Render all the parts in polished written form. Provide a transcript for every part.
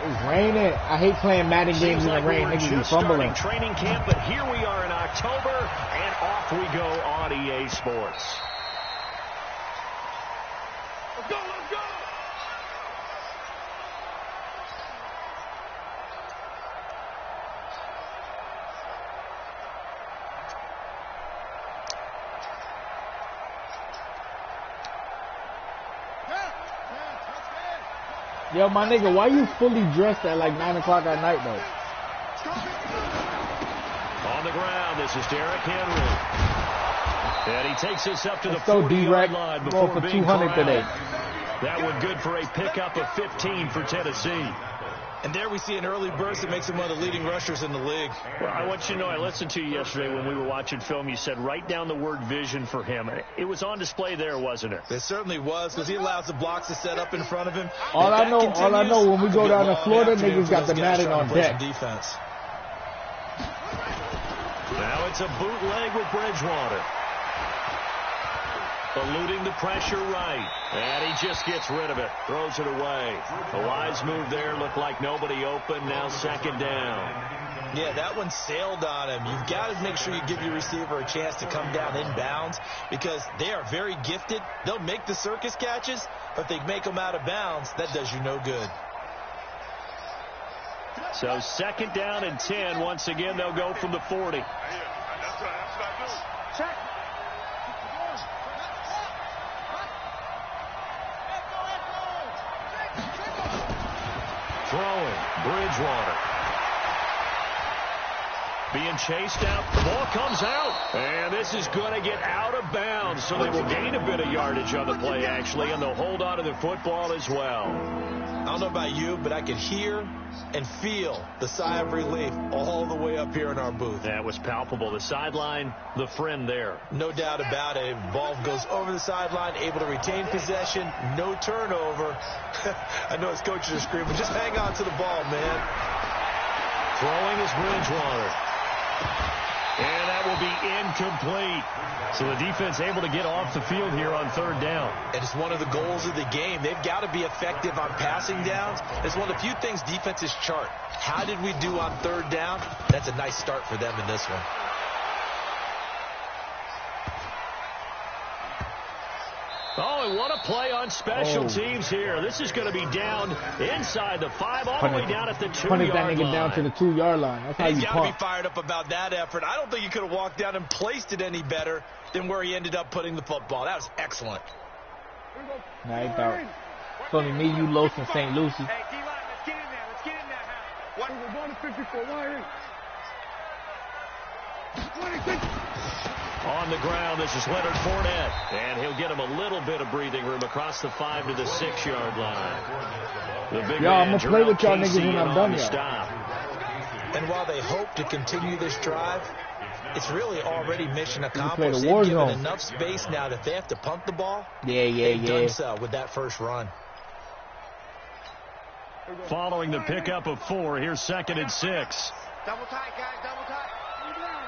It's raining. I hate playing Madden games in the rain. Niggas be fumbling. Training camp, but here we are in October, and off we go on EA Sports. Let's go, let's go! Yo, my nigga, why you fully dressed at like 9 o'clock at night, though? On the ground, this is Derrick Henry. And he takes us up to the 40-yard line before for being 200 today. That one good for a pickup of 15 for Tennessee. And there we see an early burst that makes him one of the leading rushers in the league. Well, I want you to know, I listened to you yesterday when we were watching film. You said write down the word vision for him. It was on display there, wasn't it? It certainly was, because he allows the blocks to set up in front of him. All I know, when we go down to Florida, niggas got the Madden on deck. Defense. Now it's a bootleg with Bridgewater. Eluding the pressure right. And he just gets rid of it. Throws it away. A wise move there. Looked like nobody open. Now second down. Yeah, that one sailed on him. You've got to make sure you give your receiver a chance to come down inbounds because they are very gifted. They'll make the circus catches, but if they make them out of bounds, that does you no good. So second down and 10. Once again, they'll go from the 40. Check. Throwing, Bridgewater. Being chased out. The ball comes out. And this is going to get out of bounds. So they will gain a bit of yardage on the play, actually, and they'll hold on to the football as well. I don't know about you, but I can hear and feel the sigh of relief all the way up here in our booth. That was palpable. The sideline, the friend there. No doubt about it. Ball goes over the sideline, able to retain possession, no turnover. I know his coaches are screaming, just hang on to the ball, man. Throwing is Bridgewater. And that will be incomplete. So the defense able to get off the field here on third down. And it's one of the goals of the game. They've got to be effective on passing downs. It's one of the few things defenses chart. How did we do on third down? That's a nice start for them in this one. Oh, and what a play on special teams here. This is going to be down inside the 5, all the way down at the 2-yard line. Punted that nigga down to the 2-yard line. That's how you He's got to punt. be fired up about that effort. I don't think he could have walked down and placed it any better than where he ended up putting the football. That was excellent. Nah, he thought it's only me, you, Los, and St. Lucie. Hey, D-line, let's get in there. Let's get in there. What? We're going to 54. Why? On the ground, this is Leonard Fournette. And he'll get him a little bit of breathing room across the 5 to the 6-yard line. The big I'm going to play with y'all niggas when I'm done, And while they hope to continue this drive, it's really already mission accomplished. They've given enough space now that if they have to punt the ball, they've done so with that first run. Following the pickup of 4, here's 2nd and 6. Double tight, guys. Double tight.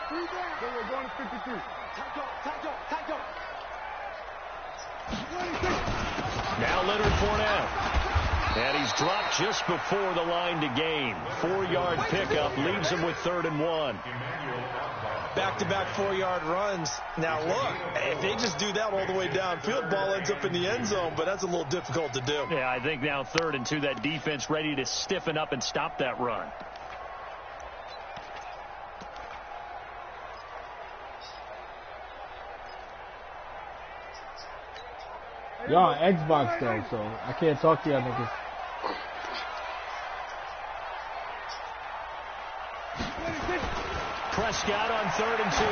Three down. We're going to 53. Tight up. Now Leonard Fournette. And he's dropped just before the line to gain. 4-yard pickup leaves him with 3rd and 1. Back-to-back 4-yard runs. Now, look, if they just do that all the way downfield, ball ends up in the end zone, but that's a little difficult to do. Yeah, I think now 3rd and 2, that defense ready to stiffen up and stop that run. Y'all on Xbox though, so I can't talk to y'all niggas. Prescott on 3rd and 2.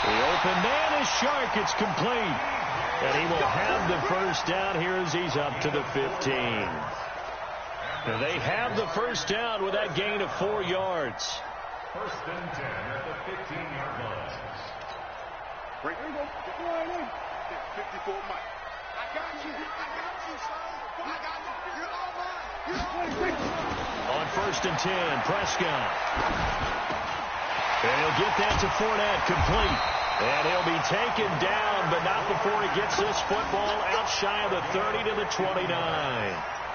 The open man is Shark. It's complete. And he will have the first down here as he's up to the 15. And they have the first down with that gain of 4 yards. 1st and 10 at the 15-yard line. Here we go. 54, Mike. I got you, son. You're all mine. On 1st and 10, Prescott. And he'll get that to Fournette, complete. And he'll be taken down, but not before he gets this football out shy of the 30 to the 29.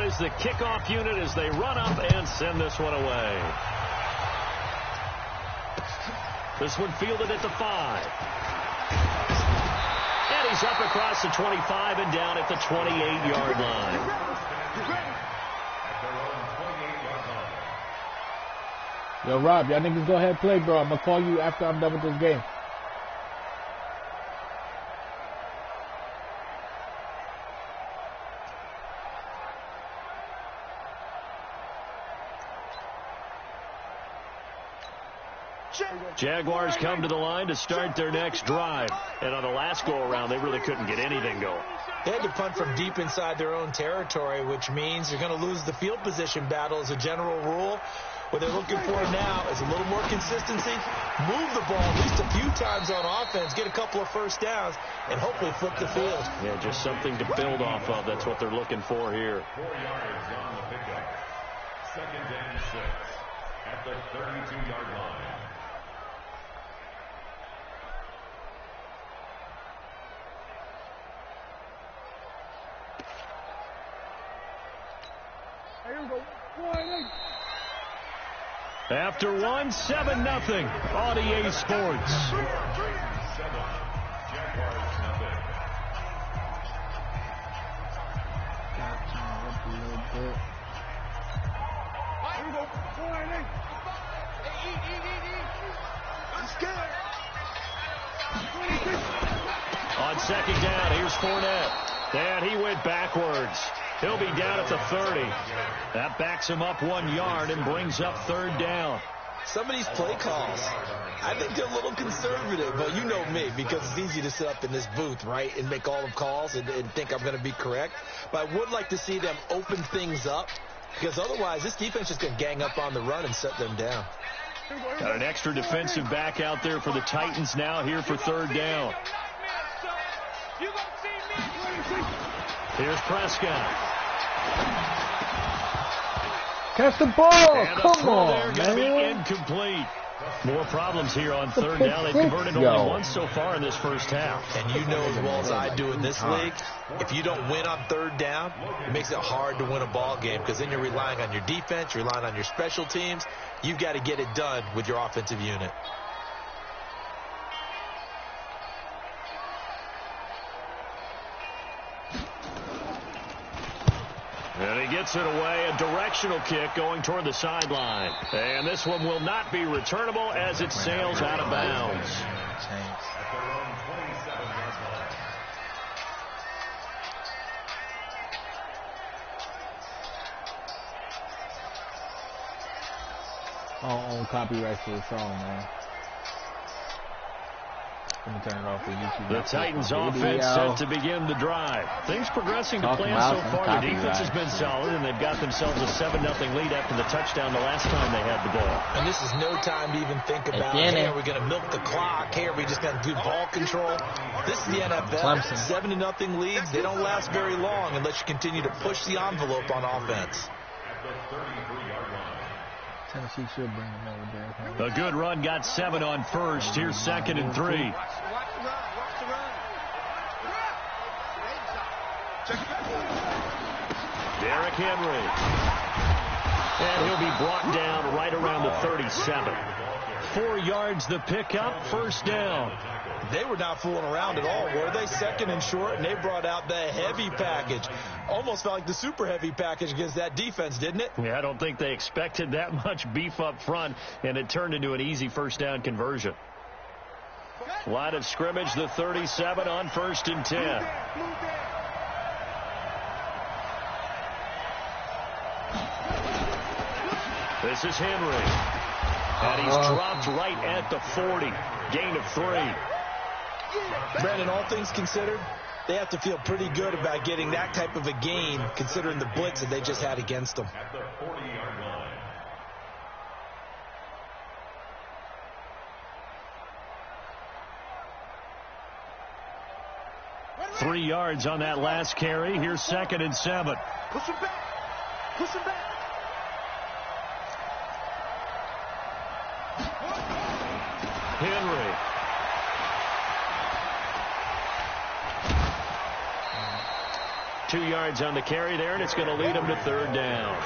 out is the kickoff unit as they run up and send this one away. This one fielded at the 5. And he's up across the 25 and down at the 28-yard line. Yo, Rob, y'all niggas go ahead and play, bro. I'm going to call you after I'm done with this game. Jaguars come to the line to start their next drive. And on the last go-around, they really couldn't get anything going. They had to punt from deep inside their own territory, which means you're going to lose the field position battle as a general rule. What they're looking for now is a little more consistency, move the ball at least a few times on offense, get a couple of first downs, and hopefully flip the field. Yeah, just something to build off of. That's what they're looking for here. 4 yards on the pickup. 2nd and 6 at the 32-yard line. After 1, 7-0 on EA Sports. 7, Jaguars nothing. I'm scared. On 2nd down, here's Fournette. And he went backwards. He'll be down at the 30. That backs him up 1 yard and brings up 3rd down. Some of these play calls, I think they're a little conservative, but you know me, because it's easy to sit up in this booth, right, and make all the calls and think I'm going to be correct. But I would like to see them open things up, because otherwise this defense is going to gang up on the run and set them down. Got an extra defensive back out there for the Titans now here for 3rd down. Here's Prescott. Catch the ball. Come on, man. Going to be incomplete. More problems here on 3rd down. They've converted only once so far in this first half. And you know as well as I do in this league, if you don't win on 3rd down, it makes it hard to win a ball game, because then you're relying on your defense, you're relying on your special teams. You've got to get it done with your offensive unit. And he gets it away, a directional kick going toward the sideline. And this one will not be returnable as it sails out of bounds. I don't own copyrights to the song, man. Let me turn it off for YouTube. The Titans offense set to begin the drive. Things progressing to plan so far. The defense has been solid, and they've got themselves a 7-0 lead after the touchdown the last time they had the ball. And this is no time to even think about, hey, are we going to milk the clock? Hey, are we just going to do ball control? This is the NFL. 7-0 leads. They don't last very long unless you continue to push the envelope on offense. Tennessee should bring him over there. A good run got 7 on 1st. Here's 2nd and 3. Watch the run. Watch the run. Derrick Henry. And he'll be brought down right around the 37. 4 yards the pickup, 1st down. They were not fooling around at all, were they? 2nd and short, and they brought out the heavy package. Almost felt like the super heavy package against that defense, didn't it? Yeah, I don't think they expected that much beef up front, and it turned into an easy 1st down conversion. Line of scrimmage, the 37 on 1st and 10. This is Henry. And he's dropped right at the 40. Gain of 3. Brandon, all things considered, they have to feel pretty good about getting that type of a gain, considering the blitz that they just had against them. At the 40-yard line. 3 yards on that last carry. Here's 2nd and 7. Push him back. Push him back. Henry. 2 yards on the carry there, and it's going to lead them to third down.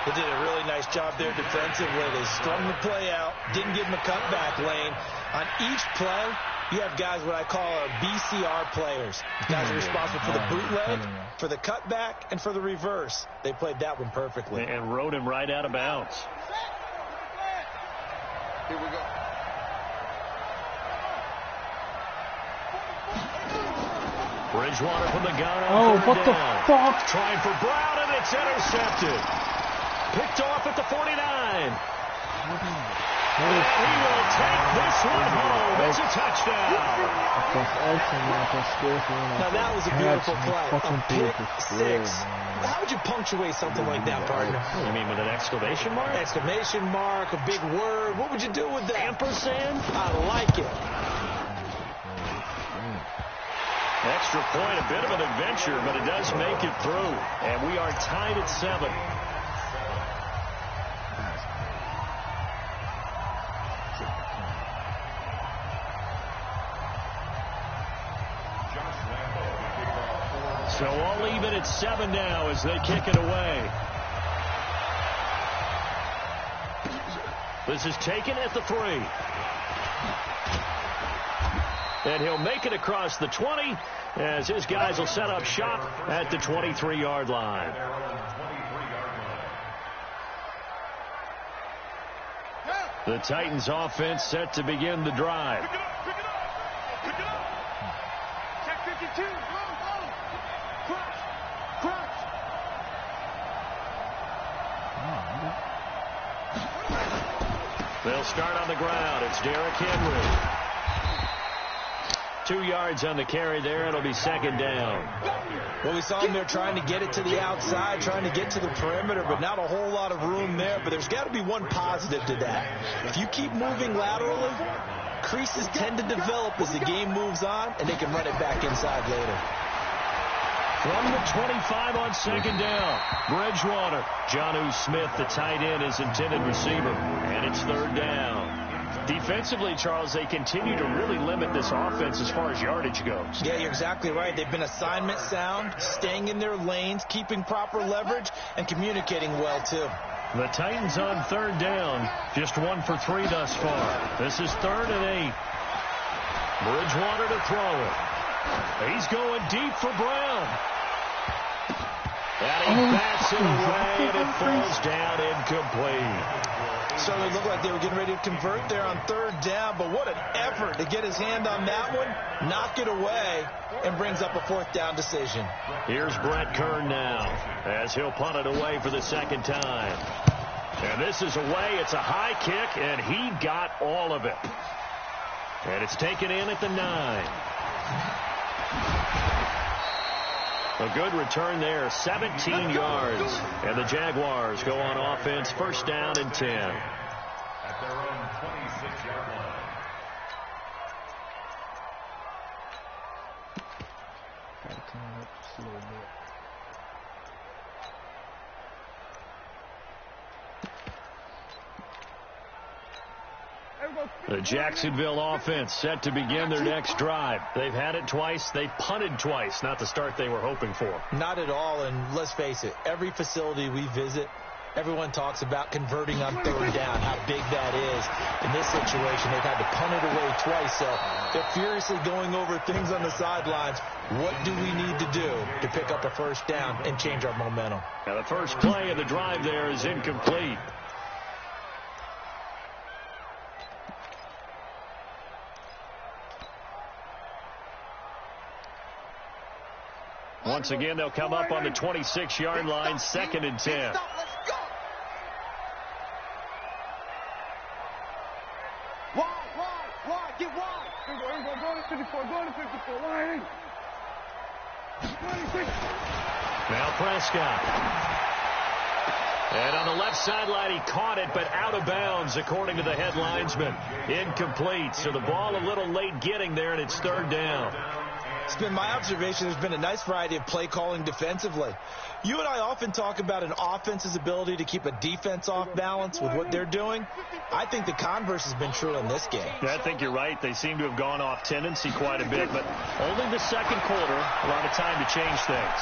They did a really nice job there defensively. They strung the play out, didn't give them a cutback lane. On each play, you have guys what I call our BCR players. Guys are responsible for the bootleg, for the cutback, and for the reverse. They played that one perfectly. And rode him right out of bounds. Here we go. Bridgewater from the gun on Oh, third what the down. fuck? Trying for Brown, and it's intercepted. Picked off at the 49. And he will take this one home. It's a touchdown. Now that was a beautiful play. A pick six. How would you punctuate something like that, partner? You mean with an exclamation mark? Exclamation mark, a big word. What would you do with that? Ampersand? I like it. Extra point, a bit of an adventure, but it does make it through. And we are tied at 7. So all even at 7 now as they kick it away. This is taken at the 3. And he'll make it across the 20 as his guys will set up shop at the 23-yard line. The Titans offense set to begin the drive. Pick it up, pick it up, pick it up. Check 52, go, go. Crunch, crunch. They'll start on the ground. It's Derrick Henry. 2 yards on the carry there. It'll be second down. Well, we saw them there trying to get it to the outside, trying to get to the perimeter, but not a whole lot of room there. But there's got to be one positive to that. If you keep moving laterally, creases tend to develop as the game moves on, and they can run it back inside later. From the 25 on second down, Bridgewater. Jonnu Smith, the tight end, is intended receiver, and it's third down. Defensively, Charles, they continue to really limit this offense as far as yardage goes. Yeah, you're exactly right. They've been assignment sound, staying in their lanes, keeping proper leverage, and communicating well, too. The Titans on third down, just 1 for 3 thus far. This is 3rd and 8. Bridgewater to throw it. He's going deep for Brown. And he bats it away, and it falls down incomplete. Certainly looked like they were getting ready to convert there on third down, but what an effort to get his hand on that one, knock it away, and brings up a 4th down decision. Here's Brett Kern now as he'll punt it away for the second time. And this is away. It's a high kick, and he got all of it. And it's taken in at the 9. A good return there, 17 yards. And the Jaguars go on offense, first down and 10. At their own 26-yard line. Gotta clean up just a little bit. The Jacksonville offense set to begin their next drive. They've had it twice. They've punted twice. Not the start they were hoping for. Not at all, and let's face it, every facility we visit, everyone talks about converting on third down, how big that is. In this situation, they've had to punt it away twice, so they're furiously going over things on the sidelines. What do we need to do to pick up a first down and change our momentum? Now, the first play of the drive there is incomplete. Once again, they'll come up on the 26-yard line, 2nd and 10. Let's go. Wide, get wide. Here we go, go to 54, wide. 26. Now Prescott. And on the left sideline, he caught it, but out of bounds, according to the head linesman. Incomplete, so the ball a little late getting there, and it's third down. It's been my observation there's been a nice variety of play calling defensively. You and I often talk about an offense's ability to keep a defense off balance with what they're doing. I think the converse has been true in this game. Yeah, I think you're right. They seem to have gone off tendency quite a bit, but only the second quarter, a lot of time to change things.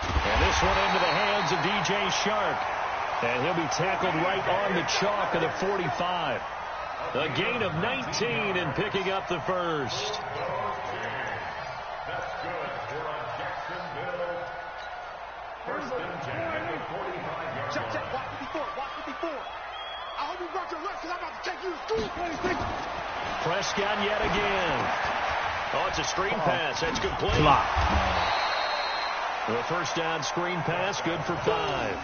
And this one into the hands of DJ Shark. And he'll be tackled right on the chalk of the 45. A gain of 19 and picking up the first. That's good for a Jacksonville. First and 10 at the 45-yard Check, line. watch 54, watch 54. I hope you brought your rest because I'm about to take you to school. Prescott yet again. Oh, it's a screen pass. That's complete. Block. The first down screen pass, good for 5.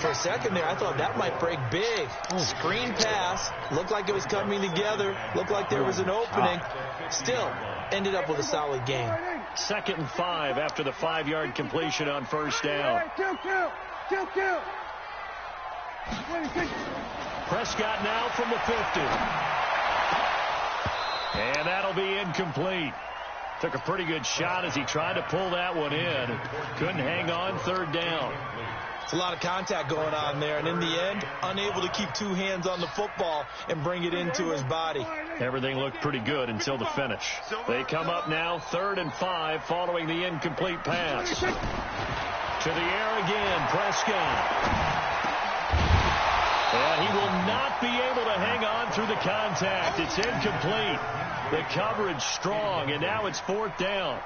For a second there, I thought that might break big. Screen pass. Looked like it was coming together. Looked like there was an opening. Still, ended up with a solid gain. 2nd and 5 after the 5-yard completion on first down. Kill. Prescott now from the 50. And that'll be incomplete. Took a pretty good shot as he tried to pull that one in. Couldn't hang on, 3rd down. It's a lot of contact going on there, and in the end, unable to keep 2 hands on the football and bring it into his body. Everything looked pretty good until the finish. They come up now, 3rd and 5, following the incomplete pass. To the air again, Prescott. And he will not be able to hang on through the contact. It's incomplete. The coverage strong, and now it's 4th down.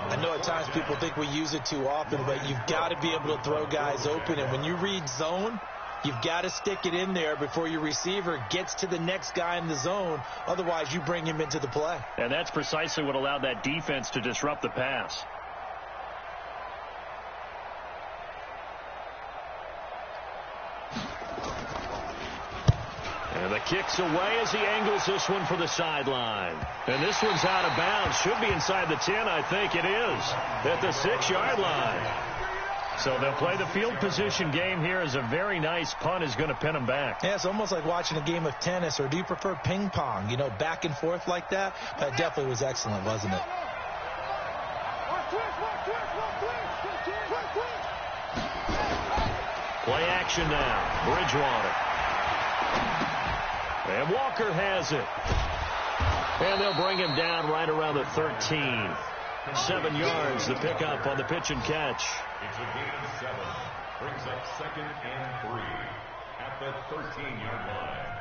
I know at times people think we use it too often, but you've got to be able to throw guys open. And when you read zone, you've got to stick it in there before your receiver gets to the next guy in the zone. Otherwise, you bring him into the play. And that's precisely what allowed that defense to disrupt the pass. And the kick's away as he angles this one for the sideline. And this one's out of bounds. Should be inside the 10, I think it is. At the 6-yard line. So they'll play the field position game here as a very nice punt is going to pin them back. Yeah, it's almost like watching a game of tennis, or do you prefer ping pong? You know, back and forth like that? That definitely was excellent, wasn't it? Play action now. Bridgewater. And Walker has it. And they'll bring him down right around the 13. 7 yards, the pickup on the pitch and catch. It's a gain of 7. Brings up 2nd and 3 at the 13-yard line.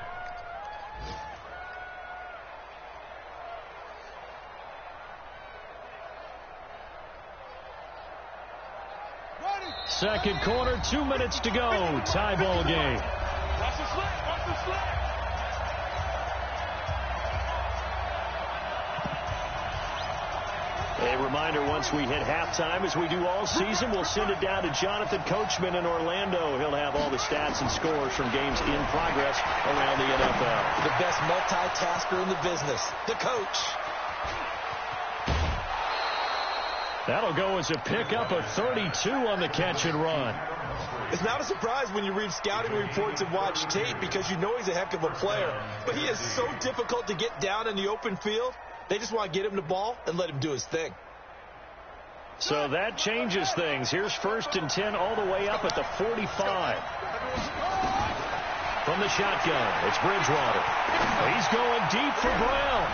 Second quarter, 2 minutes to go. Tie ball game. Watch the slant, watch the slant. A reminder, once we hit halftime, as we do all season, we'll send it down to Jonathan Coachman in Orlando. He'll have all the stats and scores from games in progress around the NFL. The best multitasker in the business, the coach. That'll go as a pickup of 32 on the catch and run. It's not a surprise when you read scouting reports and watch tape, because you know he's a heck of a player. But he is so difficult to get down in the open field. They just want to get him the ball and let him do his thing. So that changes things. Here's 1st and 10 all the way up at the 45. From the shotgun, it's Bridgewater. He's going deep for Brown.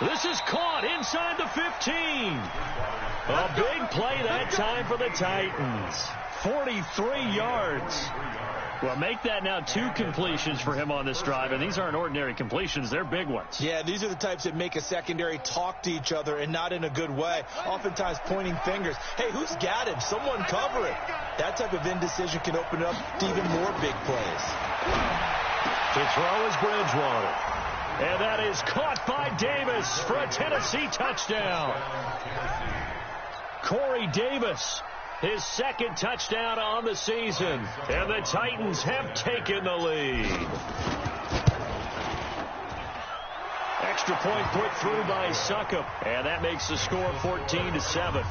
This is caught inside the 15. A big play that time for the Titans. 43 yards. Well, make that now 2 completions for him on this drive, and these aren't ordinary completions. They're big ones. Yeah, these are the types that make a secondary talk to each other, and not in a good way. Oftentimes pointing fingers. Hey, who's got him? Someone cover it. That type of indecision can open up to even more big plays. To throw is Bridgewater. And that is caught by Davis for a Tennessee touchdown. Corey Davis, his 2nd touchdown on the season. And the Titans have taken the lead. Extra point put through by Succop. And that makes the score 14-7.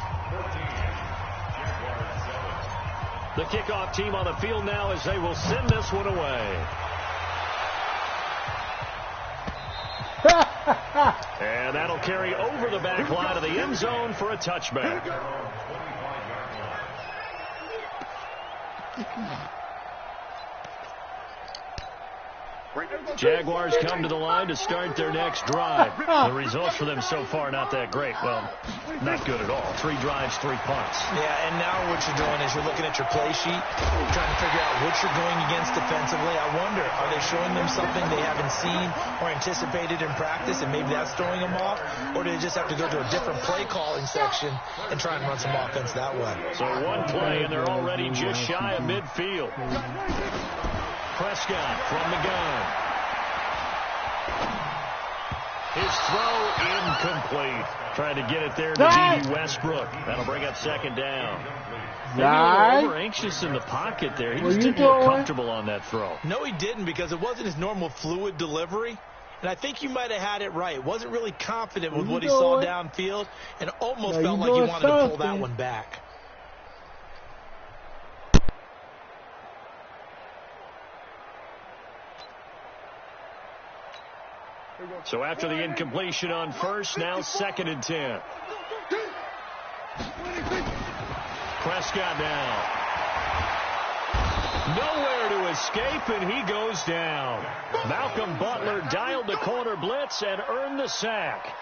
The kickoff team on the field now as they will send this one away. And that'll carry over the back line of the end zone for a touchback. Jaguars come to the line to start their next drive. The results for them so far not that great. Well, not good at all. 3 drives, 3 punts. Yeah, and now what you're doing is you're looking at your play sheet, trying to figure out what you're going against defensively. I wonder, are they showing them something they haven't seen or anticipated in practice, and maybe that's throwing them off? Or do they just have to go to a different play calling section and try and run some offense that way? So one play, and they're already just shy of midfield. Prescott from the gun. His throw incomplete. Trying to get it there to D.D. Westbrook. That'll bring up second down. Maybe a little over anxious in the pocket there. He just didn't look comfortable on that throw. No, he didn't, because it wasn't his normal fluid delivery. And I think you might have had it right. Wasn't really confident with what he saw downfield, and almost felt like he wanted to pull that one back. So after the incompletion on first, now 2nd and 10. Prescott now. Nowhere to escape, and he goes down. Malcolm Butler dialed the corner blitz and earned the sack.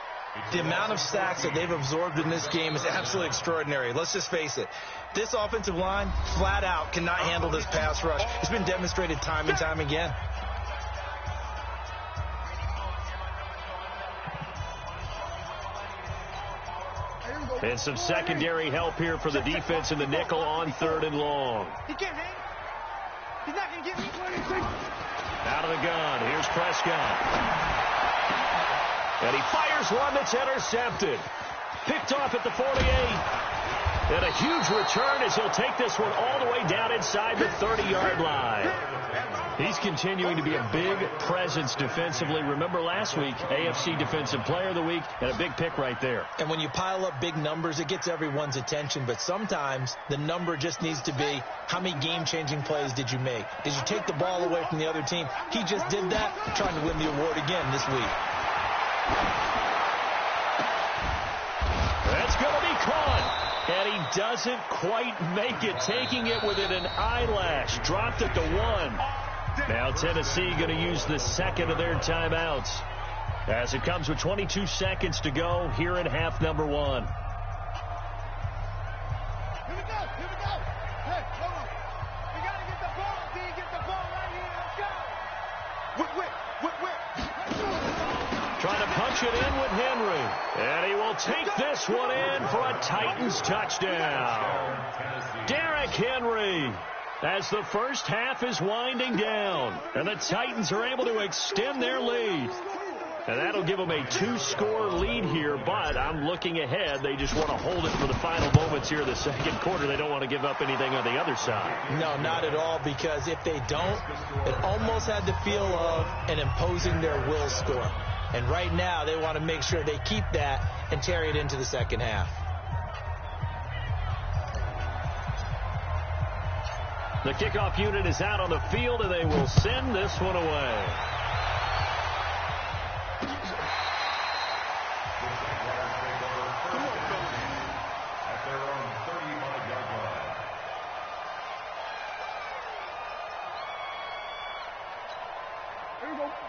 The amount of sacks that they've absorbed in this game is absolutely extraordinary. Let's just face it. This offensive line, flat out, cannot handle this pass rush. It's been demonstrated time and time again. And some secondary help here for the defense in the nickel on 3rd and long. He can't hang. He's not going to get me. Out of the gun. Here's Prescott. And he fires one that's intercepted. Picked off at the 48. And a huge return as he'll take this one all the way down inside the 30-yard line. He's continuing to be a big presence defensively. Remember last week, AFC Defensive Player of the Week, and a big pick right there. And when you pile up big numbers, it gets everyone's attention. But sometimes the number just needs to be, how many game-changing plays did you make? Did you take the ball away from the other team? He just did that, trying to win the award again this week. That's going to be caught. And he doesn't quite make it, taking it within an eyelash. Dropped it to 1. Now Tennessee going to use the 2nd of their timeouts as it comes with 22 seconds to go here in half number 1. Here we go. Hey, hold on. We got to get the ball. D, get the ball right here. Let's go. Whip. Trying to punch it in with Henry. And he will take this one in for a Titans touchdown. Derrick Henry. As the first half is winding down, and the Titans are able to extend their lead. And that'll give them a 2-score lead here, but I'm looking ahead. They just want to hold it for the final moments here in the second quarter. They don't want to give up anything on the other side. No, not at all, because if they don't, it almost had the feel of an imposing their will score. And right now, they want to make sure they keep that and carry it into the second half. The kickoff unit is out on the field, and they will send this one away. At their own 35-yard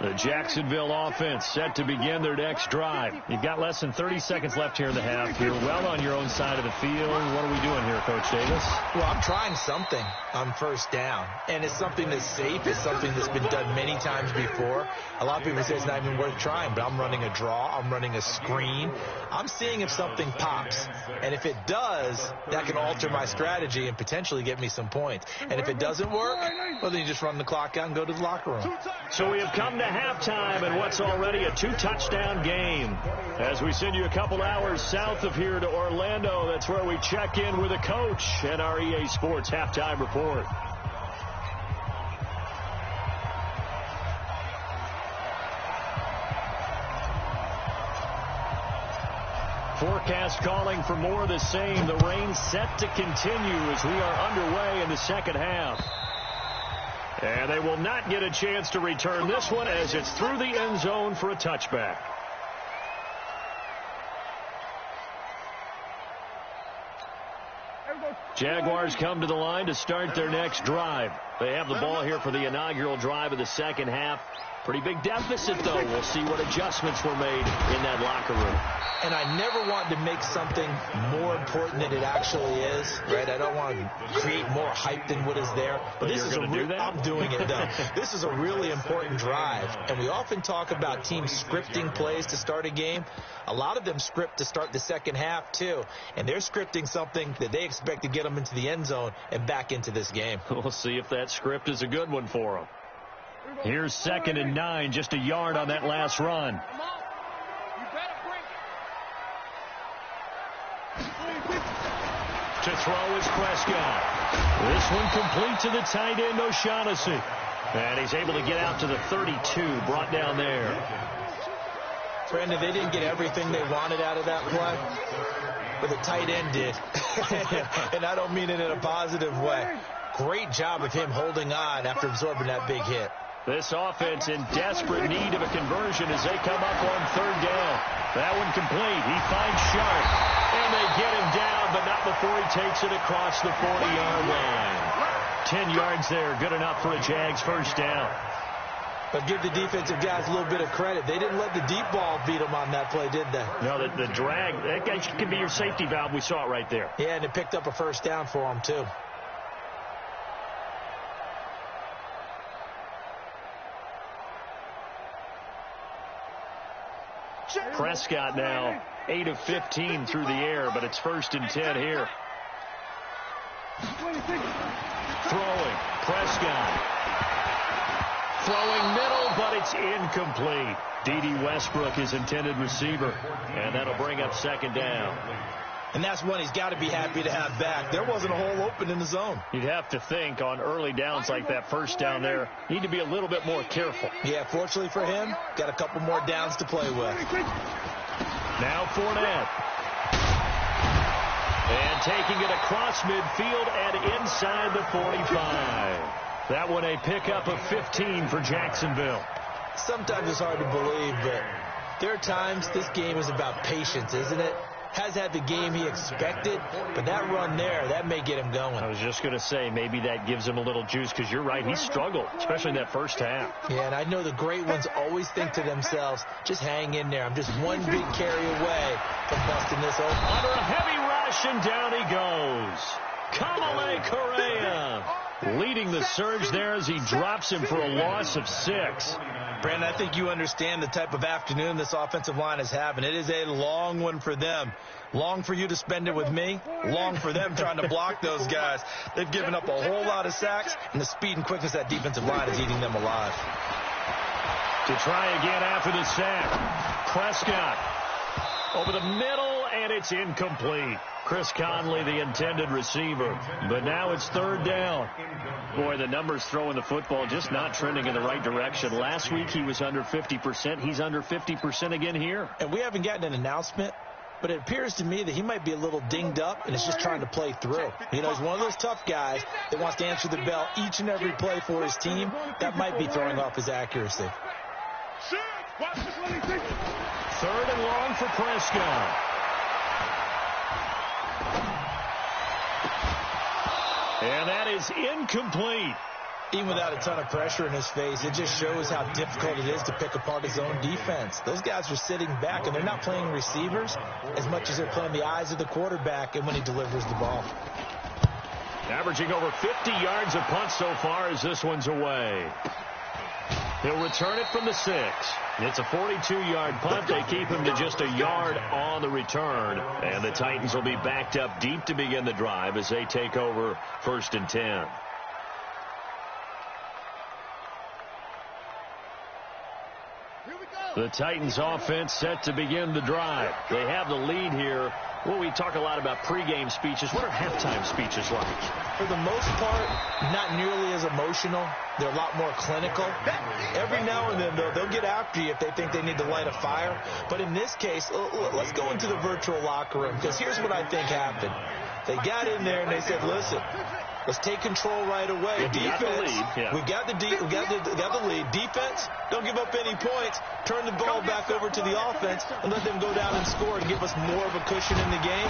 line. The Jacksonville offense set to begin their next drive. You've got less than 30 seconds left here in the half. You're well on your own side of the field. What are we doing here, Coach Davis? Well, I'm trying something on first down, and it's something that's safe. It's something that's been done many times before. A lot of people say it's not even worth trying, but I'm running a draw. I'm running a screen. I'm seeing if something pops, and if it does, that can alter my strategy and potentially get me some points. And if it doesn't work, well, then you just run the clock out and go to the locker room. So we have come to halftime in what's already a 2-touchdown game. As we send you a couple hours south of here to Orlando, that's where we check in with a coach and our EA Sports halftime report. Forecast calling for more of the same. The rain set to continue as we are underway in the second half. And they will not get a chance to return this one as it's through the end zone for a touchback. Jaguars come to the line to start their next drive. They have the ball here for the inaugural drive of the second half. Pretty big deficit, though. We'll see what adjustments were made in that locker room. And I never want to make something more important than it actually is, right? I don't want to create more hype than what is there. But this is I'm doing it, though. This is a really important drive. And we often talk about teams scripting plays to start a game. A lot of them script to start the second half, too. And they're scripting something that they expect to get them into the end zone and back into this game. We'll see if that script is a good one for them. Here's 2nd and 9, just a yard on that last run. To throw is Prescott. This one complete to the tight end, O'Shaughnessy. And he's able to get out to the 32, brought down there. Brandon, they didn't get everything they wanted out of that play, but the tight end did. And I don't mean it in a positive way. Great job of him holding on after absorbing that big hit. This offense in desperate need of a conversion as they come up on 3rd down. That one complete. He finds Sharp. And they get him down, but not before he takes it across the 40-yard line. 10 yards there. Good enough for a Jags first down. But give the defensive guys a little bit of credit. They didn't let the deep ball beat them on that play, did they? No, the drag, that guy could be your safety valve. We saw it right there. Yeah, and it picked up a first down for them, too. Prescott now 8 of 15 through the air, but it's 1st and 10 here. Throwing, Prescott. Throwing middle, but it's incomplete. D.D. Westbrook, his intended receiver, and that'll bring up 2nd down. And that's one he's got to be happy to have back. There wasn't a hole open in the zone. You'd have to think on early downs like that first down there, need to be a little bit more careful. Yeah, fortunately for him, got a couple more downs to play with. Now Fournette. And taking it across midfield and inside the 45. That one a pickup of 15 for Jacksonville. Sometimes it's hard to believe, but there are times this game is about patience, isn't it? Has had the game he expected, but that run there, that may get him going. I was just going to say, maybe that gives him a little juice, because you're right, he struggled, especially in that first half. Yeah, and I know the great ones always think to themselves, just hang in there. I'm just one big carry away from busting this open. Under a heavy rush, and down he goes. Kamale Correa leading the surge there as he drops him for a loss of 6. Brandon, I think you understand the type of afternoon this offensive line is having. It is a long one for them. Long for you to spend it with me. Long for them trying to block those guys. They've given up a whole lot of sacks, and the speed and quickness of that defensive line is eating them alive. To try again after the sack. Prescott over the middle, and it's incomplete. Chris Conley, the intended receiver. But now it's 3rd down. Boy, the numbers throwing the football just not trending in the right direction. Last week he was under 50%. He's under 50% again here. And we haven't gotten an announcement, but it appears to me that he might be a little dinged up and is just trying to play through. You know, he's one of those tough guys that wants to answer the bell each and every play for his team. That might be throwing off his accuracy. 3rd and long for Prescott. And that is incomplete. Even without a ton of pressure in his face, it just shows how difficult it is to pick apart his own defense. Those guys are sitting back, and they're not playing receivers as much as they're playing the eyes of the quarterback and when he delivers the ball. Averaging over 50 yards a punt so far as this one's away. He'll return it from the 6. It's a 42-yard punt. They keep him to just a yard on the return. And the Titans will be backed up deep to begin the drive as they take over 1st and 10. The Titans offense set to begin the drive. They have the lead here. Well, we talk a lot about pregame speeches. What are halftime speeches like? For the most part, not nearly as emotional. They're a lot more clinical. Every now and then, though, they'll get after you if they think they need to light a fire. But in this case, let's go into the virtual locker room, because here's what I think happened. They got in there and they said, listen, Let's take control right away. Defense, we got the lead. Defense, don't give up any points. Turn the ball back over to the offense and let them go down and score and give us more of a cushion in the game.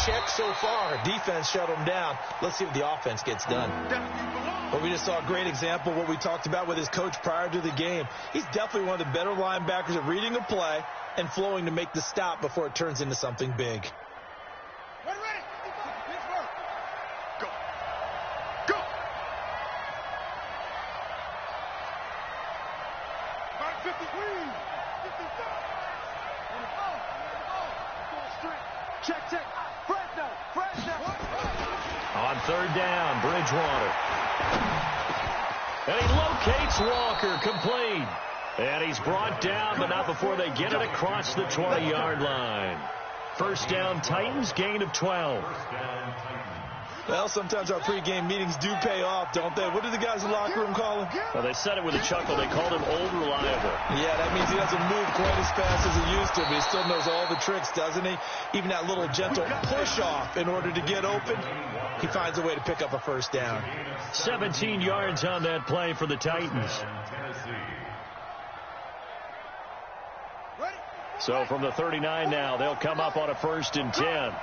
Check so far. Defense shut them down. Let's see what the offense gets done. Well, we just saw a great example of what we talked about with his coach prior to the game. He's definitely one of the better linebackers at reading a play and flowing to make the stop before it turns into something big. On third down, Bridgewater. And he locates Walker, complete. And he's brought down, but not before they get it across the 20-yard line. First down, Titans, gain of 12. Well, sometimes our pregame meetings do pay off, don't they? What do the guys in the locker room call him? Well, they said it with a chuckle. They called him Old Reliable. Yeah, that means he doesn't move quite as fast as he used to, but he still knows all the tricks, doesn't he? Even that little gentle push-off in order to get open, he finds a way to pick up a first down. 17 yards on that play for the Titans. So from the 39 now, they'll come up on a 1st and 10.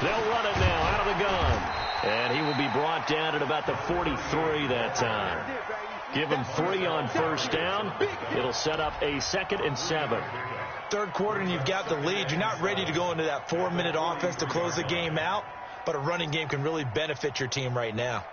They'll run it now out of the gun. And he will be brought down at about the 43 that time. Give him 3 on first down. It'll set up a 2nd and 7. Third quarter and you've got the lead. You're not ready to go into that 4-minute offense to close the game out, but a running game can really benefit your team right now.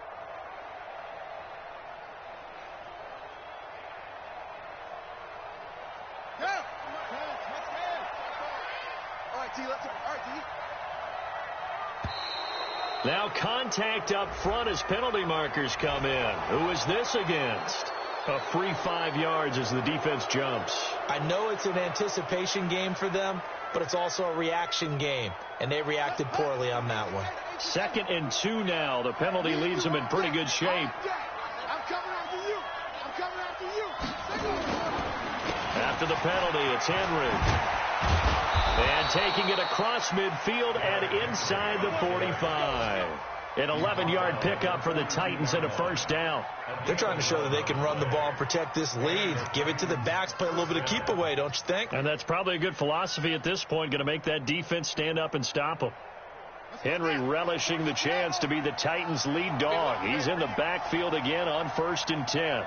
Now contact up front as penalty markers come in. Who is this against? A free 5 yards as the defense jumps. I know it's an anticipation game for them, but it's also a reaction game, and they reacted poorly on that one. 2nd and 2 now. The penalty leaves them in pretty good shape. I'm coming after you. I'm coming after you. After the penalty, it's Henry. And taking it across midfield and inside the 45. An 11-yard pickup for the Titans and a first down. They're trying to show that they can run the ball and protect this lead. Give it to the backs, play a little bit of keep away, don't you think? And that's probably a good philosophy at this point, going to make that defense stand up and stop them. Henry relishing the chance to be the Titans' lead dog. He's in the backfield again on 1st and 10.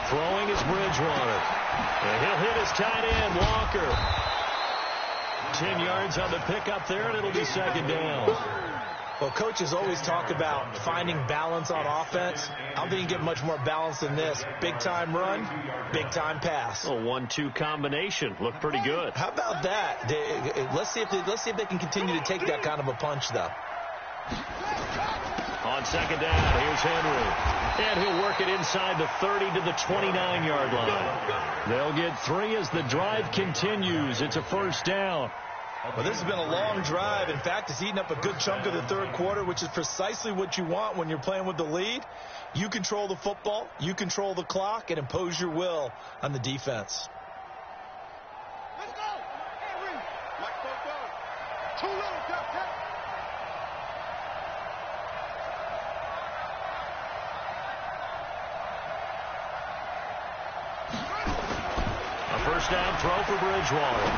Throwing is Bridgewater. And he'll hit his tight end, Walker. 10 yards on the pickup there, and it'll be 2nd down. Well, coaches always talk about finding balance on offense. I don't think you can get much more balance than this. Big-time run, big-time pass. A 1-2 combination. Looked pretty good. How about that? Let's see if they can continue to take that kind of a punch, though. On 2nd down, here's Henry. And he'll work it inside the 30 to the 29-yard line. They'll get 3 as the drive continues. It's a first down. Well, this has been a long drive. In fact, it's eaten up a good chunk of the third quarter, which is precisely what you want when you're playing with the lead. You control the football, you control the clock, and impose your will on the defense. Let's go. Henry. Like football. Too little, Captain. First down throw for Bridgewater.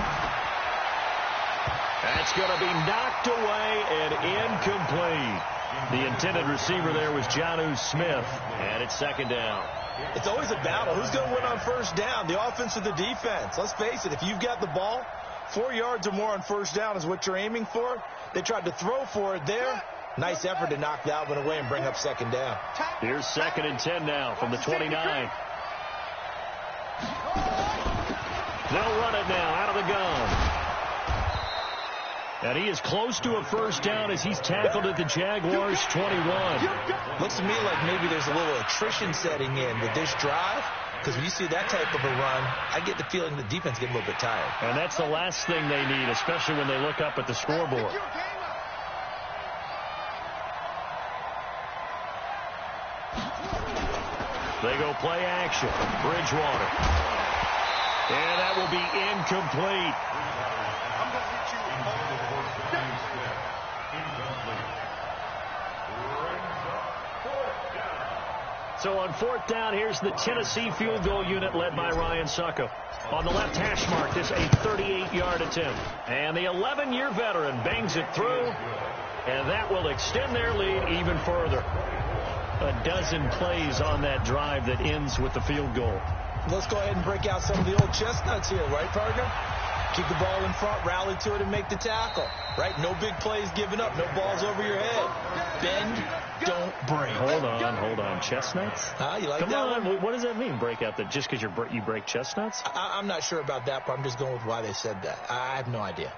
That's going to be knocked away and incomplete. The intended receiver there was Jonnu Smith, and it's 2nd down. It's always a battle. Who's going to win on first down, the offense or the defense? Let's face it, if you've got the ball, 4 yards or more on first down is what you're aiming for. They tried to throw for it there. Nice effort to knock that one away and bring up 2nd down. Here's 2nd and 10 now from the 29. They'll run it now out of the gun. And he is close to a first down as he's tackled at the Jaguars' 21. Looks to me like maybe there's a little attrition setting in with this drive, because when you see that type of a run, I get the feeling the defense gets a little bit tired. And that's the last thing they need, especially when they look up at the scoreboard. They go play action. Bridgewater. And that will be incomplete. I'm going to hit you. So on fourth down, here's the Tennessee field goal unit led by Ryan Succo. On the left hash mark, this a 38-yard attempt. And the 11-year veteran bangs it through, and that will extend their lead even further. A dozen plays on that drive that ends with the field goal. Let's go ahead and break out some of the old chestnuts here, right, partner? Keep the ball in front, rally to it, and make the tackle, right? No big plays given up, no balls over your head. Bend, don't break. Hold on. Chestnuts? You like Come that on. one? What does that mean, break out? That just because you break chestnuts? I'm not sure about that, but I'm just going with why they said that. I have no idea.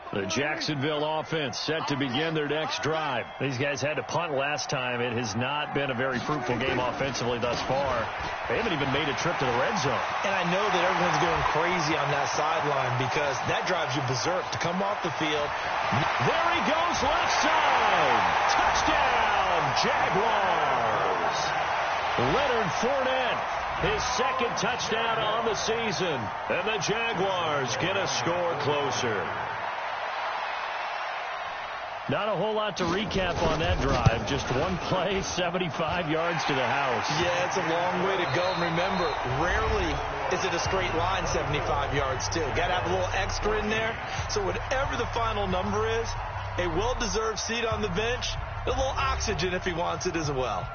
The Jacksonville offense set to begin their next drive. These guys had to punt last time. It has not been a very fruitful game offensively thus far. They haven't even made a trip to the red zone. And I know that everyone's going crazy on that sideline because that drives you berserk to come off the field. There he goes, left side. Touchdown, Jaguars. Leonard Fournette, his second touchdown on the season. And the Jaguars get a score closer. Not a whole lot to recap on that drive. Just one play, 75 yards to the house. Yeah, it's a long way to go. And remember, rarely is it a straight line 75 yards, too. Got to have a little extra in there. So whatever the final number is, a well-deserved seat on the bench, a little oxygen if he wants it as well.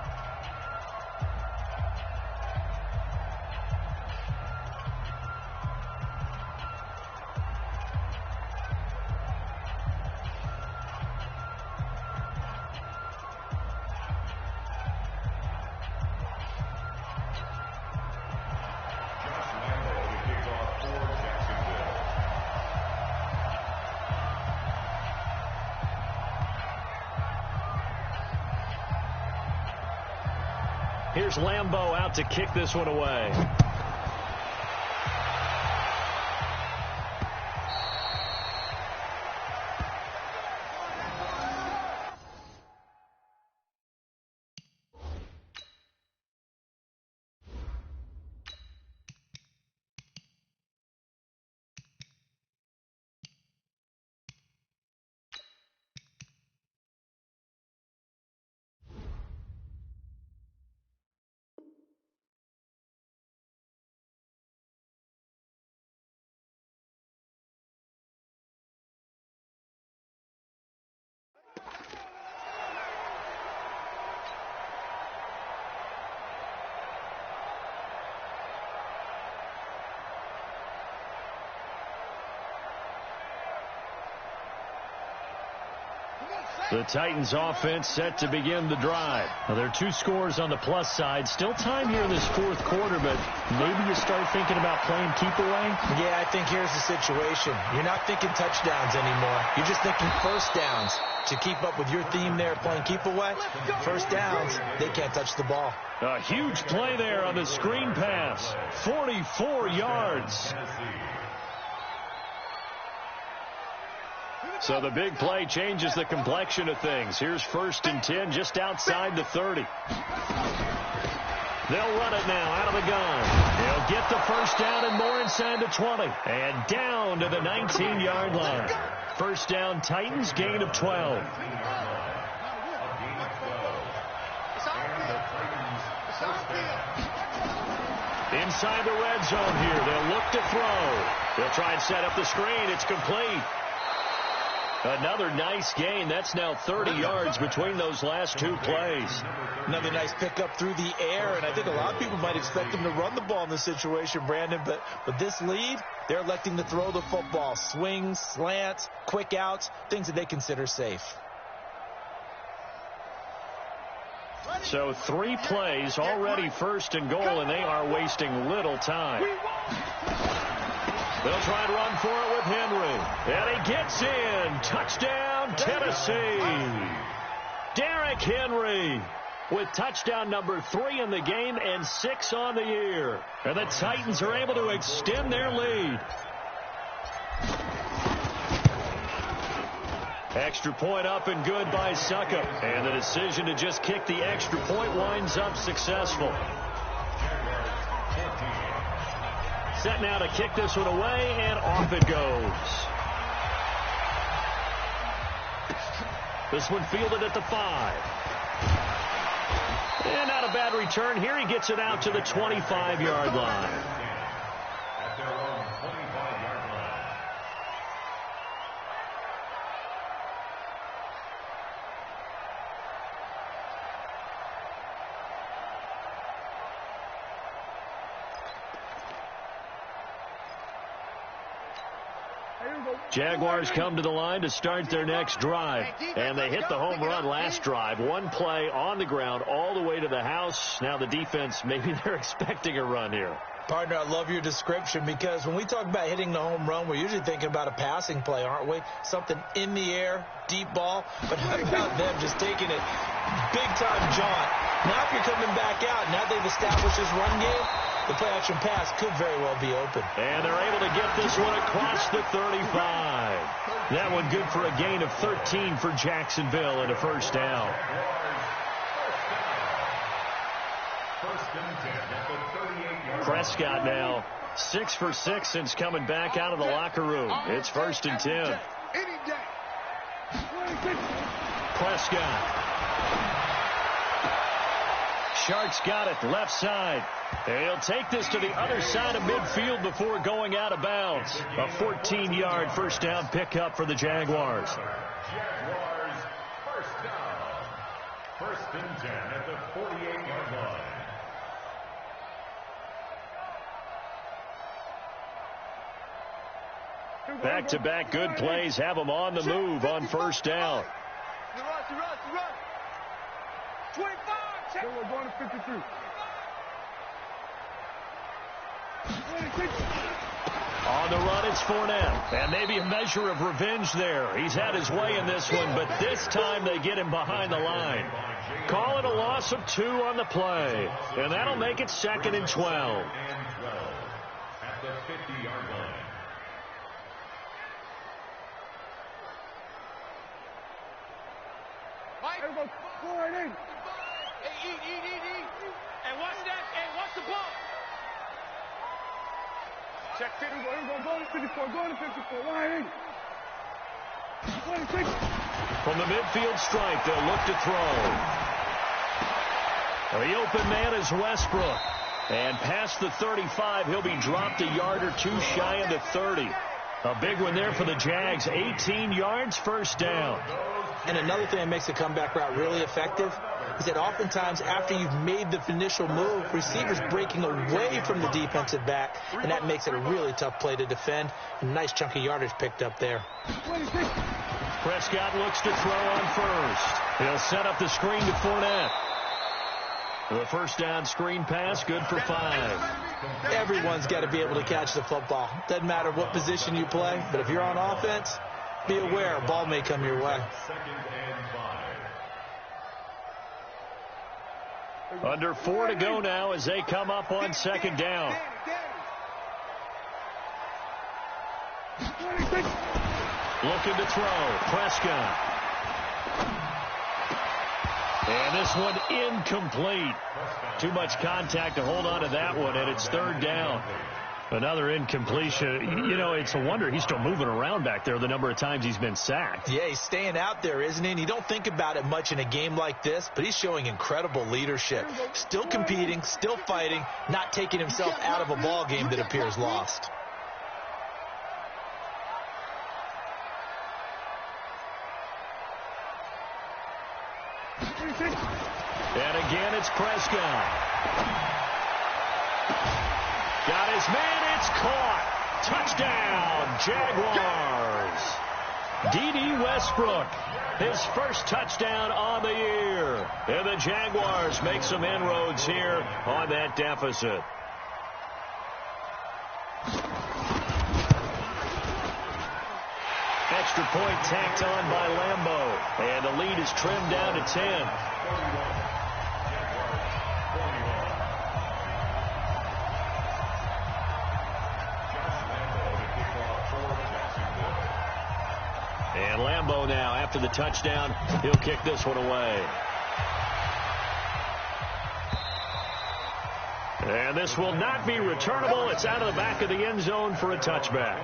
Here's Lambeau out to kick this one away. The Titans offense set to begin the drive. Now, there are two scores on the plus side. Still time here in this fourth quarter, but maybe you start thinking about playing keep away? Yeah, I think here's the situation. You're not thinking touchdowns anymore. You're just thinking first downs. To keep up with your theme there, playing keep away, first downs, they can't touch the ball. A huge play there on the screen pass. 44 yards. So the big play changes the complexion of things. Here's 1st and 10 just outside the 30. They'll run it now out of the gun. They'll get the first down and more inside the 20. And down to the 19-yard line. First down, Titans, gain of 12. Inside the red zone here. They'll look to throw. They'll try and set up the screen. It's complete. Another nice gain. That's now 30 yards between those last two plays. Another nice pickup through the air, and I think a lot of people might expect him to run the ball in this situation, Brandon, but with this lead, they're electing to throw the football. Swings, slants, quick outs, things that they consider safe. So 3 plays, already 1st and goal, and they are wasting little time. They'll try and run for it with Henry. And he gets in. Touchdown, Tennessee. Derrick Henry with touchdown number 3 in the game and 6 on the year. And the Titans are able to extend their lead. Extra point up and good by Suckup. And the decision to just kick the extra point winds up successful. Set now to kick this one away, and off it goes. This one fielded at the 5. And not a bad return here. He gets it out to the 25-yard line. At their own 25-yard line. Jaguars come to the line to start their next drive. And they hit the home run last drive. One play on the ground all the way to the house. Now the defense, maybe they're expecting a run here. Partner, I love your description, because when we talk about hitting the home run, we're usually thinking about a passing play, aren't we? Something in the air, deep ball. But how about them just taking it big-time jaunt? Now if you're coming back out, now they've established this run game, the play-action pass could very well be open. And they're able to get this one across the 35. That one good for a gain of 13 for Jacksonville and a first down. Prescott now 6 for 6 since coming back out of the locker room. It's 1st and 10. Prescott. Sharks got it left side. He'll take this to the other side of midfield before going out of bounds. A 14-yard first down pickup for the Jaguars. Jaguars first down. 1st and 10 at the 48-yard line. Back-to-back good plays have them on the move on first down. 25. Check. We're going to 53. On the run, it's Fournette. And maybe a measure of revenge there. He's had his way in this one, but this time they get him behind the line. Call it a loss of 2 on the play. And that'll make it 2nd and 12. At the 50-yard line. Eat. And watch that. And watch the ball. Check 50. Go to 54. Go to 54. Wide 8. From the midfield stripe, they'll look to throw. The open man is Westbrook. And past the 35, he'll be dropped a yard or 2 shy of the 30. A big one there for the Jags. 18 yards, first down. And another thing that makes the comeback route really effective is that oftentimes after you've made the initial move, receivers breaking away from the defensive back, and that makes it a really tough play to defend. A nice chunk of yardage picked up there. Prescott looks to throw on first. He'll set up the screen to Fournette. The first down screen pass, good for 5. Everyone's got to be able to catch the football. Doesn't matter what position you play, but if you're on offense, be aware a ball may come your way. 2nd and 5. Under 4 to go now as they come up on 2nd down. Looking to throw. Prescott. And this one incomplete. Too much contact to hold on to that one, and it's 3rd down. Another incompletion. You know, it's a wonder he's still moving around back there the number of times he's been sacked. Yeah, he's staying out there, isn't he? And you don't think about it much in a game like this, but he's showing incredible leadership. Still competing, still fighting, not taking himself out of a ball game that appears lost. And again, it's Prescott. Got his man, it's caught. Touchdown, Jaguars. D.D. Westbrook, his first touchdown on the year. And the Jaguars make some inroads here on that deficit. Extra point tacked on by Lambeau. And the lead is trimmed down to 10. And Lambeau Lambeau now after the touchdown. He'll kick this one away. And this will not be returnable. It's out of the back of the end zone for a touchback.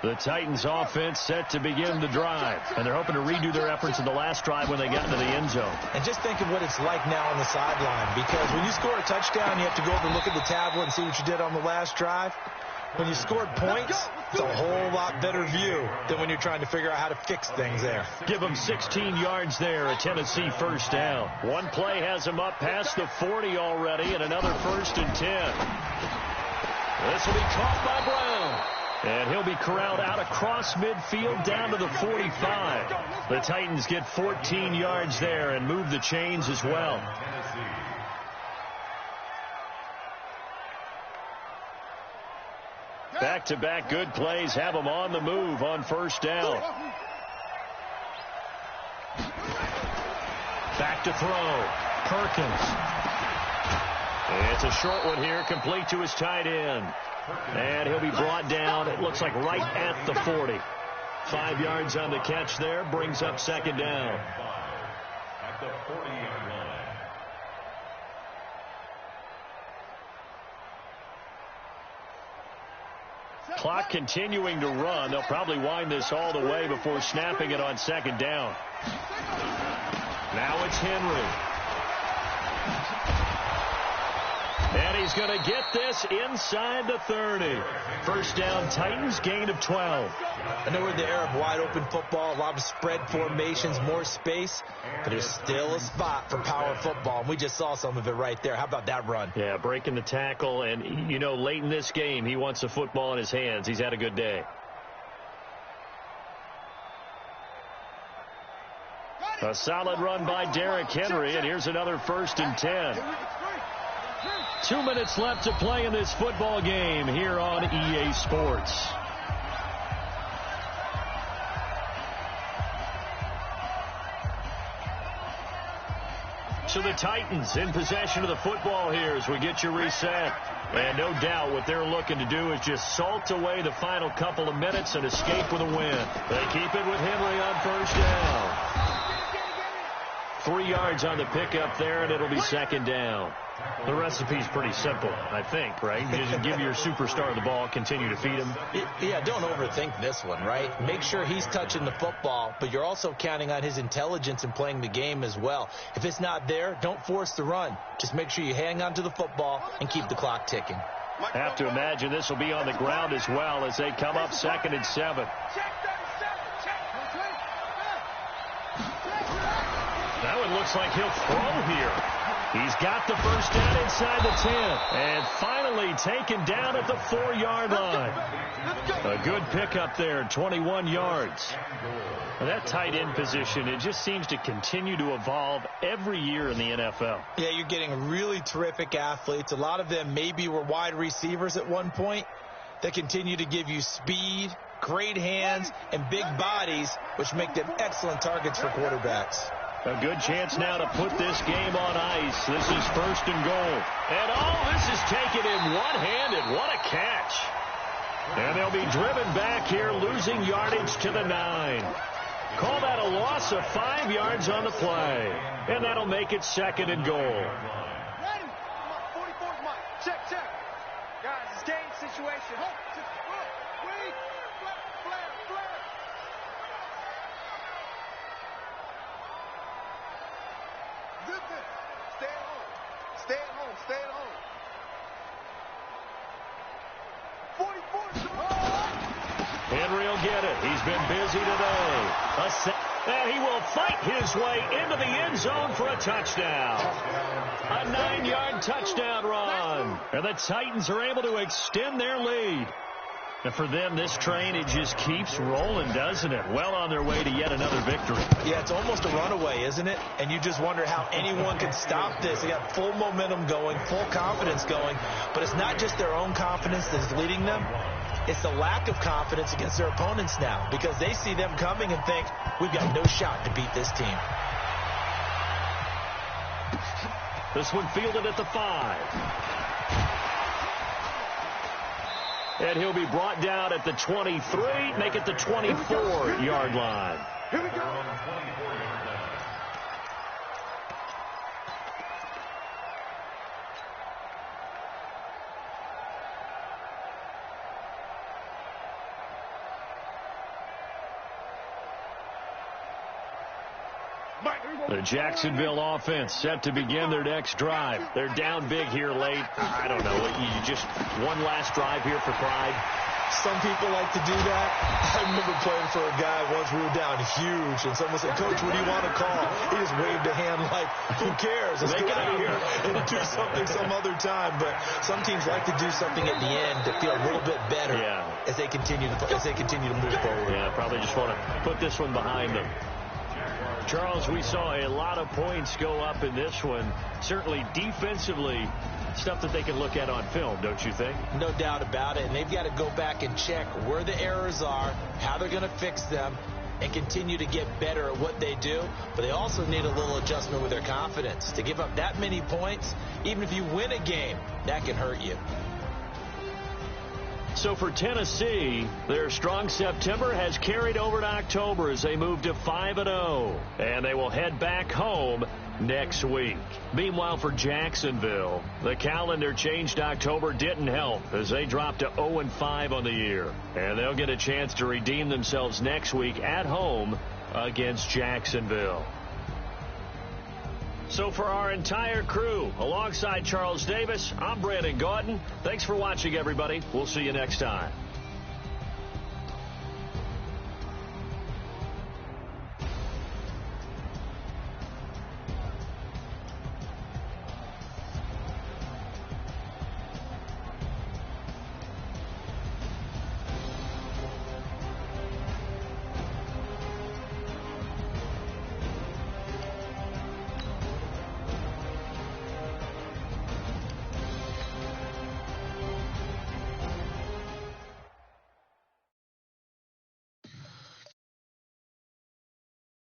The Titans offense set to begin the drive, and they're hoping to redo their efforts in the last drive when they got into the end zone. And just think of what it's like now on the sideline, because when you score a touchdown, you have to go over and look at the tablet and see what you did on the last drive. When you scored points, it's a whole lot better view than when you're trying to figure out how to fix things there. Give them 16 yards there, a Tennessee first down. One play has them up past the 40 already, and another 1st and 10. This will be caught by Brown. And he'll be corralled out across midfield down to the 45. The Titans get 14 yards there and move the chains as well. Back-to-back good plays have them on the move on first down. Back to throw. Perkins. It's a short one here, complete to his tight end. And he'll be brought down, it looks like right at the 40. 5 yards on the catch there, brings up second down. At the 40-yard line. Clock continuing to run. They'll probably wind this all the way before snapping it on second down. Now it's Henry. And he's going to get this inside the 30. First down, Titans, gain of 12. I know we're in the era of wide-open football, a lot of spread formations, more space, but there's still a spot for power football, and we just saw some of it right there. How about that run? Yeah, breaking the tackle, and, you know, late in this game, he wants the football in his hands. He's had a good day. A solid run by Derrick Henry, and here's another 1st and 10. 2 minutes left to play in this football game here on EA Sports. So the Titans in possession of the football here as we get you reset. And no doubt what they're looking to do is just salt away the final couple of minutes and escape with a win. They keep it with Henry on first down. 3 yards on the pickup there, and it'll be second down. The recipe's pretty simple, I think, right? You just give your superstar the ball, continue to feed him. Yeah, don't overthink this one, right? Make sure he's touching the football, but you're also counting on his intelligence in playing the game as well. If it's not there, don't force the run. Just make sure you hang on to the football and keep the clock ticking. Have to imagine this will be on the ground as well as they come up 2nd and 7. That one looks like he'll throw here. He's got the first down inside the 10. And finally taken down at the 4-yard line. A good pickup there, 21 yards. Well, that tight end position, it just seems to continue to evolve every year in the NFL. Yeah, you're getting really terrific athletes. A lot of them maybe were wide receivers at one point. They continue to give you speed, great hands, and big bodies, which make them excellent targets for quarterbacks. A good chance now to put this game on ice. This is 1st and goal. And this is taken in one-handed. What a catch. And they'll be driven back here, losing yardage to the 9. Call that a loss of 5 yards on the play. And that'll make it 2nd and goal. Ready? Come on, 44's mine. Check. Guys, it's game situation. Hold. Wait. Flare. Good thing. Stay at home. 44's Henry will get it. He's been busy today. And he will fight his way into the end zone for a touchdown. A 9-yard touchdown run. And the Titans are able to extend their lead. And for them, this train, it just keeps rolling, doesn't it? Well on their way to yet another victory. Yeah, it's almost a runaway, isn't it? And you just wonder how anyone could stop this. They got full momentum going, full confidence going. But it's not just their own confidence that's leading them. It's the lack of confidence against their opponents now because they see them coming and think, we've got no shot to beat this team. This one fielded at the 5. And he'll be brought down at the 23, make it the 24-yard line. Here we go. The Jacksonville offense set to begin their next drive. They're down big here late. I don't know. You just one last drive here for pride. Some people like to do that. I remember playing for a guy once we were down huge, and someone said, Coach, what do you want to call? He just waved a hand like, who cares? Let's get out of here and do something some other time. But some teams like to do something at the end to feel a little bit better as they continue to move forward. Yeah, probably just want to put this one behind them. Charles, we saw a lot of points go up in this one. Certainly defensively, stuff that they can look at on film, don't you think? No doubt about it. And they've got to go back and check where the errors are, how they're going to fix them, and continue to get better at what they do. But they also need a little adjustment with their confidence. To give up that many points, even if you win a game, that can hurt you. So for Tennessee, their strong September has carried over to October as they move to 5-0. And they will head back home next week. Meanwhile, for Jacksonville, the calendar change to October didn't help as they dropped to 0-5 on the year. And they'll get a chance to redeem themselves next week at home against Jacksonville. So for our entire crew, alongside Charles Davis, I'm Brandon Gaudin. Thanks for watching, everybody. We'll see you next time.